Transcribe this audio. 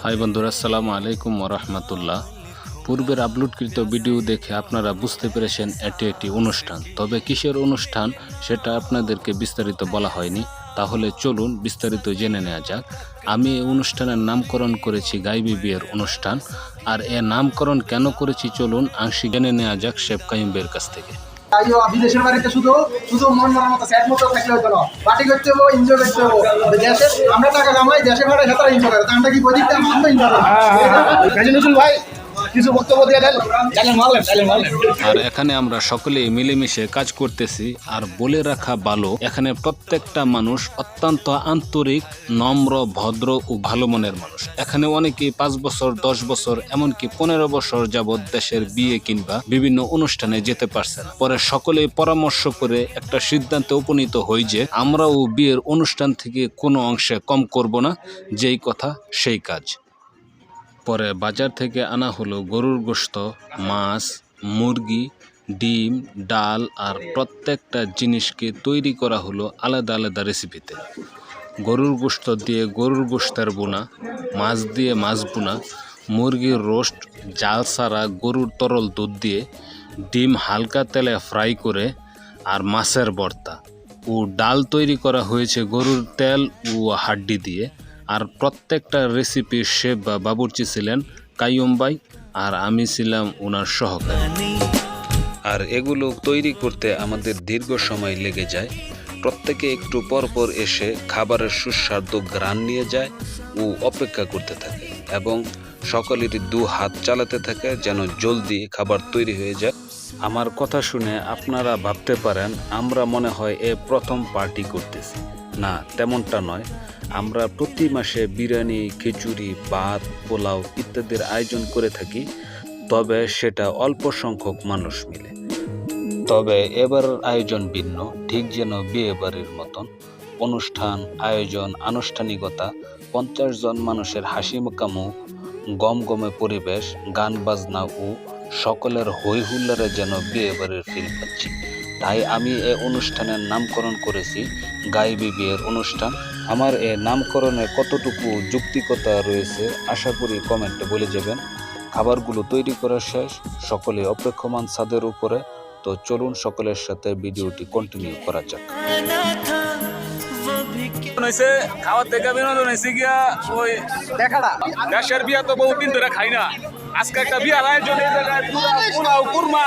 High বন্ধুরা, আসসালামু আলাইকুম ওরহমতুল্লাহ। পূর্বের আপলোডকৃত ভিডিও দেখে আপনারা বুঝতে পেরেছেন এটি একটি অনুষ্ঠান। তবে কিসের অনুষ্ঠান সেটা আপনাদেরকে বিস্তারিত বলা হয়নি। তাহলে চলুন বিস্তারিত জেনে নেওয়া যাক। আমি এই অনুষ্ঠানের নামকরণ করেছি গাইবি বিয়ের অনুষ্ঠান। আর এর নামকরণ কেন করেছি চলুন আংশিক জেনে নেওয়া যাক শেফ কাইম বের কাছ থেকে। বিদেশের বাড়িতে শুধু শুধু মন মনের মতো সেট মতো থাকলে হতো না, পার্টি করতে হবো, এনজয় করতে হবো। দেশে আমরা টাকা কামাই, দেশে ভাড়া হেতারা এনজয় করে, আমরা কি বলি আমরা এনজয় করি। ভাই কিছু বক্তব্য দিয়ে দেন। আর এখানে আমরা সকলেই মিলেমিশে কাজ করতেছি। আর বলে রাখা ভালো, এখানে প্রত্যেকটা মানুষ অত্যন্ত আন্তরিক, নম্র, ভদ্র ও ভালো মনের মানুষ। এখানে অনেকেই 5 বছর, 10 বছর, এমনকি 15 বছর যাবৎ দেশের বিয়ে কিংবা বিভিন্ন অনুষ্ঠানে যেতে পারছে না। পরে সকলেই পরামর্শ করে একটা সিদ্ধান্তে উপনীত হই যে আমরাও বিয়ের অনুষ্ঠান থেকে কোনো অংশে কম করব না, যেই কথা সেই কাজ। পরে বাজার থেকে আনা হলো গরুর গোশত, মাছ, মুরগি, ডিম, ডাল আর প্রত্যেকটা জিনিসকে তৈরি করা হলো আলাদা আলাদা রেসিপিতে। গরুর গোশত দিয়ে গরুর গোশতের বোনা, মাছ দিয়ে মাছ বোনা, মুরগির রোস্ট, জাল ছাড়া গরুর তরল দুধ দিয়ে, ডিম হালকা তেলে ফ্রাই করে, আর মাছের ভর্তা ও ডাল তৈরি করা হয়েছে গরুর তেল ও হাড্ডি দিয়ে। আর প্রত্যেকটা রেসিপির শেফ বা বাবুর্চি ছিলেন কাইয়ুম ভাই, আর আমি ছিলাম ওনার সহকারী। আর এগুলো তৈরি করতে আমাদের দীর্ঘ সময় লেগে যায়। প্রত্যেকে একটু পর পর এসে খাবারের সুস্বাদু ঘ্রাণ নিয়ে যায় ও অপেক্ষা করতে থাকে, এবং সকলেরই 2 হাত চালাতে থাকে যেন জলদি খাবার তৈরি হয়ে যায়। আমার কথা শুনে আপনারা ভাবতে পারেন আমরা মনে হয় প্রথম পার্টি করতেছি। না, তেমনটা নয়। আমরা প্রতি মাসে বিরিয়ানি, খিচুড়ি, ভাত, পোলাও ইত্যাদির আয়োজন করে থাকি, তবে সেটা অল্প সংখ্যক মানুষ মিলে। তবে এবার আয়োজন ভিন্ন, ঠিক যেন বিয়ে বাড়ির মতন। অনুষ্ঠান, আয়োজন, আনুষ্ঠানিকতা, 50 জন মানুষের হাসি মুখা মুখ, গমগমে পরিবেশ, গান বাজনা ও সকলের হই হুল্লারে যেন বিয়ে বাড়ির ফিল পাচ্ছি। তাই আমি এই অনুষ্ঠানের নামকরণ করেছি গাইবি বিয়ের অনুষ্ঠান। আমার এই নামকরণে কতটুকু যৌক্তিকতা রয়েছে আশা করি কমেন্টে বলে যাবেন। খাবারগুলো তৈরি করা শেষ, সকলে অপেক্ষমান ছাদের উপরে। তো চলুন সকলের সাথে ভিডিওটি কন্টিনিউ করা যাক। খাওয়ার থেকে বিনোদন হয়েছে গিয়া ওই দেখাটা দেশের বিয়া তো বহুদিন ধরে খাই না। আজকে একটা বিয়ার আয়োজন, এই জায়গায় পোলাও, কুরমা